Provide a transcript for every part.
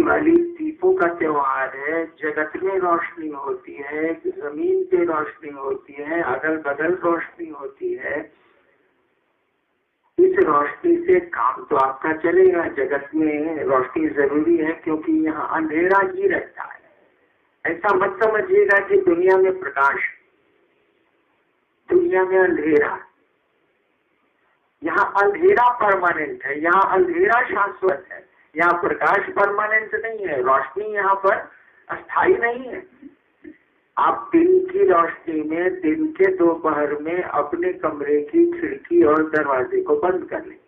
दिवाली दीपों का त्योहार है, जगत में रोशनी होती है, जमीन पे रोशनी होती है, अगल बगल रोशनी होती है। इस रोशनी से काम तो आपका चलेगा। जगत में रोशनी जरूरी है क्योंकि यहाँ अंधेरा ही रहता है। ऐसा मत समझिएगा कि दुनिया में प्रकाश, दुनिया में अंधेरा। यहाँ अंधेरा परमानेंट है, यहाँ अंधेरा शाश्वत है, यहाँ प्रकाश परमानेंट नहीं है, रोशनी यहाँ पर अस्थायी नहीं है। आप दिन की रोशनी में, दिन के दोपहर में अपने कमरे की खिड़की और दरवाजे को बंद कर लें।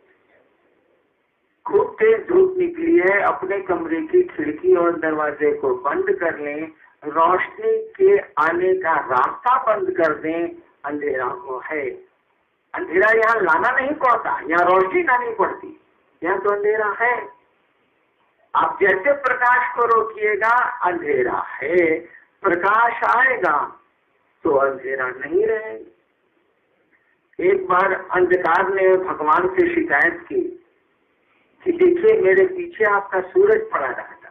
खूब तेज धूप निकली है, अपने कमरे की खिड़की और दरवाजे को बंद कर लें, रोशनी के आने का रास्ता बंद कर दें। अंधेरा वो है, अंधेरा यहाँ लाना नहीं पड़ता, यहाँ रोशनी लानी पड़ती, यहाँ तो अंधेरा है। आप जैसे प्रकाश को रोकिएगा अंधेरा है, प्रकाश आएगा तो अंधेरा नहीं रहेगा। एक बार अंधकार ने भगवान से शिकायत की कि देखिए मेरे पीछे आपका सूरज पड़ा रहता,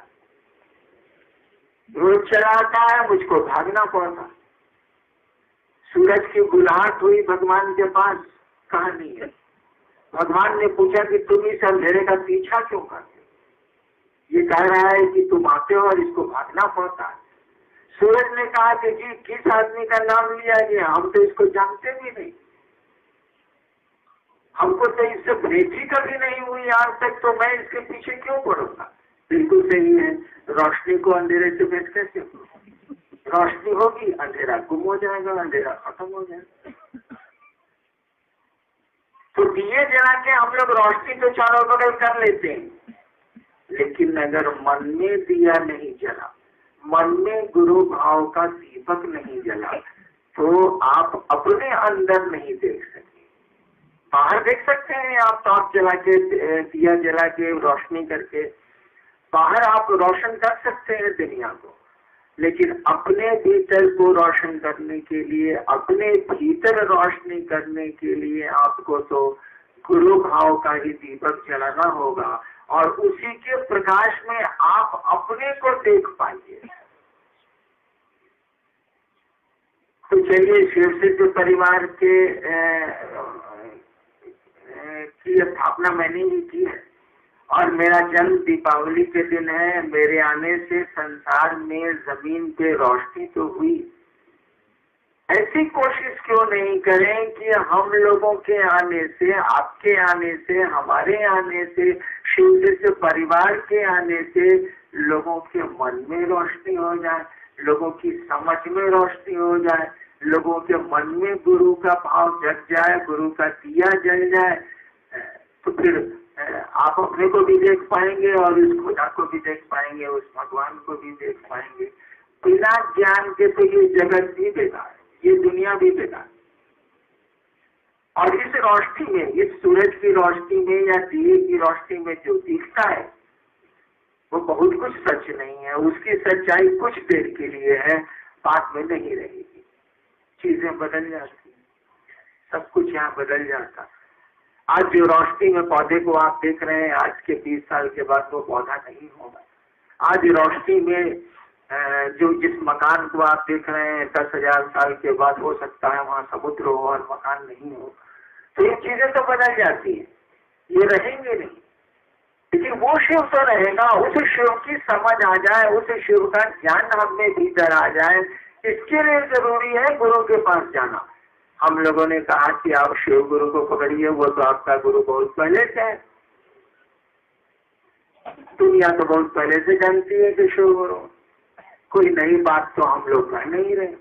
रोज चला आता है, मुझको भागना पड़ता। सूरज की बुलाहट हुई भगवान के पास, कहा नहीं है। भगवान ने पूछा कि तुम इस अंधेरे का पीछा क्यों करते? ये कह रहा है कि तुम आते हो और इसको भागना पड़ता है। सूरज ने कहा कि जी किस आदमी का नाम लिया गया, हम तो इसको जानते भी नहीं, हमको तो इससे भेंट ही कभी नहीं हुई आज तक, तो मैं इसके पीछे क्यों पड़ूंगा। बिल्कुल सही है, रोशनी को अंधेरे से भेंट कैसे हो? रोशनी होगी अंधेरा गुम हो जाएगा, अंधेरा खत्म हो जाएगा। तो दिए जला के हम लोग रोशनी तो चारों बगल कर लेते हैं, लेकिन अगर मन में दिया नहीं जला, मन में गुरु भाव का दीपक नहीं जला, तो आप अपने अंदर नहीं देख सकते। बाहर देख सकते हैं आप, टॉर्च जला के, दिया जला के, रोशनी करके बाहर आप रोशन कर सकते हैं दुनिया को, लेकिन अपने भीतर को रोशन करने के लिए, अपने भीतर रोशनी करने के लिए आपको तो गुरु भाव का ही दीपक जलाना होगा, और उसी के प्रकाश में आप अपने को देख पाइए। तो चलिए, शिव सिद्ध परिवार के की स्थापना मैंने ही की है, और मेरा जन्म दीपावली के दिन है। मेरे आने से संसार में, जमीन पे रोशनी तो हुई। ऐसी कोशिश क्यों नहीं करें कि हम लोगों के आने से, आपके आने से, हमारे आने से, शिव सिद्ध परिवार के आने से लोगों के मन में रोशनी हो जाए, लोगों की समझ में रोशनी हो जाए, लोगों के मन में गुरु का भाव जग जाए, गुरु का दिया जल जाए। तो फिर आप अपने को भी देख पाएंगे और उस खुदा को भी देख पाएंगे, उस भगवान को भी देख पाएंगे। बिना ज्ञान के तो ये जगत भी बेकार, ये दुनिया भी बेकार। और इस रोशनी में, इस सूरज की रोशनी में या दिए की रोशनी में जो दिखता है वो बहुत कुछ सच नहीं है। उसकी सच्चाई कुछ देर के लिए है, बाद में नहीं रहेगी। चीजें बदल जाती, सब कुछ यहाँ बदल जाता। आज जो रोशनी में पौधे को आप देख रहे हैं, आज के 20 साल के बाद वो पौधा नहीं होगा। आज रोशनी में जो जिस मकान को आप देख रहे हैं, 10,000 साल के बाद हो सकता है वहाँ समुद्र हो और मकान नहीं हो। तो ये चीजें तो बदल जाती है, ये रहेंगे नहीं, लेकिन वो शिव तो रहेगा। उस शिव की समझ आ जाए, उस शिव का ज्ञान हमें भीतर आ जाए, इसके लिए जरूरी है गुरु के पास जाना। हम लोगों ने कहा कि आप शिव गुरु को पकड़िए, वो तो आपका गुरु बहुत पहले से है। दुनिया तो बहुत पहले से जानती है कि शिव गुरु, कोई नई बात तो हम लोग कह नहीं रहे।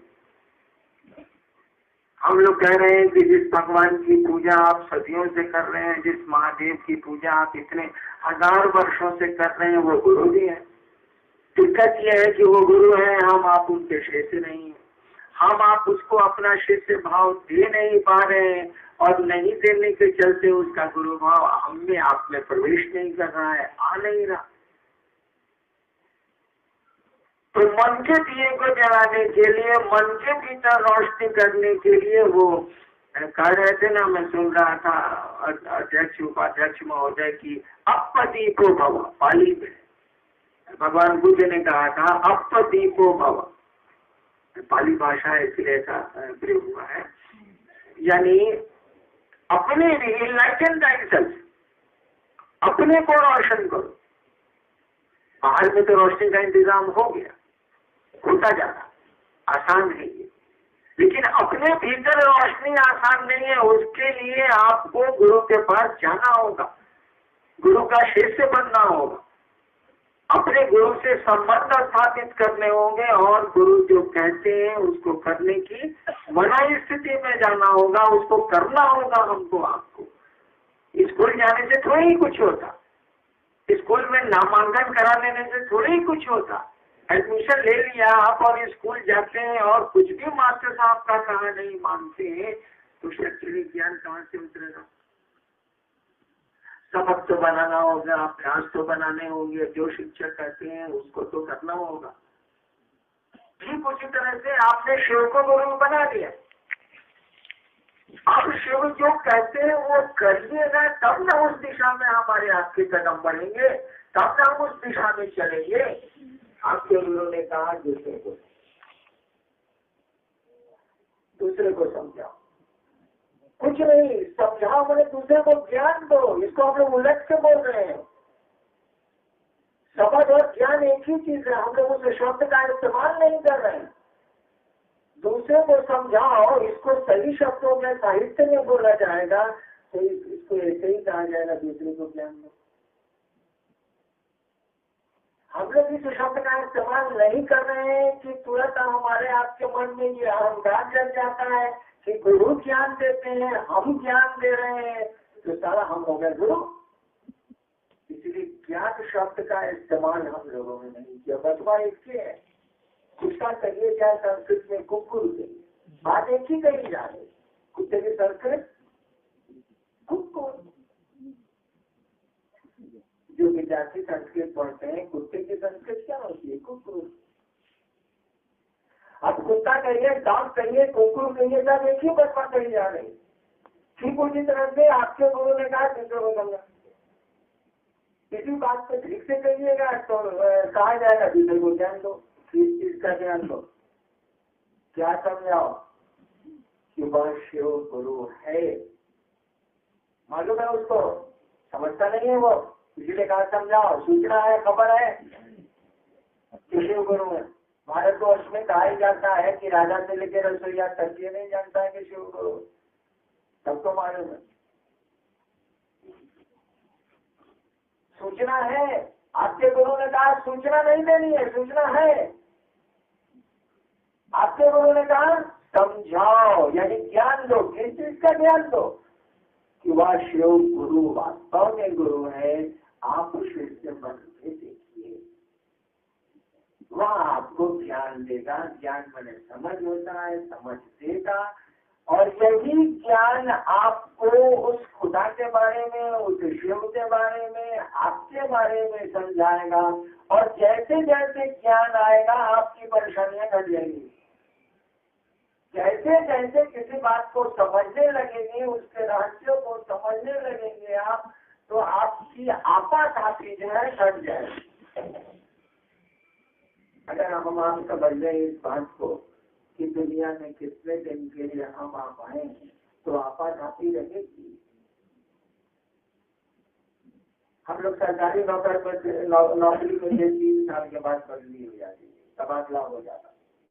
हम लोग कह रहे हैं कि जिस भगवान की पूजा आप सदियों से कर रहे हैं, जिस महादेव की पूजा आप इतने 1000 वर्षों से कर रहे हैं, वो गुरु भी है। दिक्कत यह है कि वो गुरु है, हम आप उनके शिष्य नहीं है। हम आप उसको अपना शिष्य भाव दे नहीं पा रहे हैं, और नहीं देने के चलते उसका गुरु भाव हम में, आप में प्रवेश नहीं कर रहा है, आ नहीं रहा। तो मन के दिए को जलाने के लिए, मन के भीतर रोशनी करने के लिए वो कह रहे थे ना, मैं सुन रहा था अध्यक्ष उपाध्यक्ष महोदय की, अपदीपो भव, पाली में भगवान बुद्ध ने कहा था अपदीपो भव, पाली भाषा है इसलिए ऐसा प्रयोग हुआ है, यानी अपने लिए इनलाइटन थायसेल्फ, अपने को रोशन करो। बाहर में तो रोशनी का इंतजाम हो गया, होता जाता, आसान है ये, लेकिन अपने भीतर रोशनी आसान नहीं है। उसके लिए आपको गुरु के पास जाना होगा, गुरु का शिष्य बनना होगा, अपने गुरु से संबंध स्थापित करने होंगे और गुरु जो कहते हैं उसको करने की मनाई स्थिति में जाना होगा, उसको करना होगा हमको, आपको। स्कूल जाने से थोड़ी ही कुछ होता, स्कूल में नामांकन करा लेने से थोड़ी ही कुछ होता। एडमिशन ले लिया आप और स्कूल जाते हैं और कुछ भी मास्टर साहब का कहा नहीं मानते हैं, तो शैक्षणिक ज्ञान कहाँ से उतरेगा? सबक तो बनाना होगा, अभ्यास तो बनाने होंगे, जो शिक्षक कहते हैं उसको तो करना होगा। ठीक उसी तरह से आपने शिव को गुरु बना दिया, आप शिव जो कहते हैं वो करिएगा, तब ना उस दिशा में हमारे आपके कदम बढ़ेंगे, तब ना हम उस दिशा में चलेंगे। आपके गुरु ने कहा दूसरे को समझाओ, कुछ नहीं समझाओ, मैंने दूसरे को ज्ञान दो। इसको हम लोग उलट के बोल रहे हैं। समझ और ज्ञान एक ही चीज है, हम लोग उस शब्द का इस्तेमाल नहीं कर रहे हैं। दूसरे को समझाओ, इसको सही शब्दों में साहित्य में बोला जाएगा तो इसको ऐसे ही कहा जाएगा, दूसरे को ज्ञान दो। हम लोग इस शब्द का इस्तेमाल नहीं कर रहे हैं कि तुरंत हमारे आपके मन में ये अहंकार जग जाता है कि गुरु ज्ञान देते हैं, हम ज्ञान दे रहे हैं, तो सारा हम हो गए गुरु। इसलिए ज्ञान शब्द का इस्तेमाल हम लोगों ने नहीं किया। बचवा इसके है, उसका कहिए चाहे संस्कृत में कुकुर कहिए, बात एक ही कही जा रही। कुत्ते की संस्कृत कुकुर, जो विद्यार्थी संस्कृत पढ़ते हैं, कुत्ते की संस्कृत क्या होती है? कुकुर। अब कुत्ता कहिए, डॉग कहिए, कुकुर कहिए, सब एक ही बचपा कही जा रही। ठीक उसी तरह से आपके गुरु ने कहा दूसरे को समझा, किसी बात को ठीक से कहिएगा तो कहा जाएगा दूसरे को ज्ञान दो, किस चीज का ज्ञान दो, क्या समझाओ कि वह शिव गुरु है। मालूम है उसको, समझता नहीं है वो, इसलिए कहा समझाओ, सूचना है, खबर है कि शिव गुरु है। भारतवर्ष में कहा ही जाता है कि राजा से लेकर रसोईया तक ये नहीं जानता है कि शिव गुरु, सबको मालूम है। सूचना है, आपके गुरु ने कहा सूचना नहीं देनी है, सूचना है। आपके गुरु ने कहा समझाओ, यानी ज्ञान दो। किस चीज का ज्ञान दो? कि वह शिव गुरु वास्तव में गुरु है, आप उस शिष्य बन के देखिए, वह आपको ज्ञान देगा। ज्ञान मैंने समझ होता है, समझ देगा, और यही ज्ञान आपको उस खुदा के बारे में, उस शिव के बारे में, आपके बारे में समझाएगा। और जैसे जैसे ज्ञान आएगा आपकी परेशानियां घट जाएंगी। जैसे जैसे किसी बात को समझने लगेंगे, उसके रहस्यों को समझने लगेंगे आप, तो आपकी आपाधापी जो है घट जाएगी। अगर हम आप समझ लें इस बात को कि दुनिया में कितने दिन के लिए हम आप आए हैं, तो आपाधापी रहेगी। हम लोग सरकारी नौकरी में 3 साल के बाद बदली हो जाती है, तबादला हो जाता है।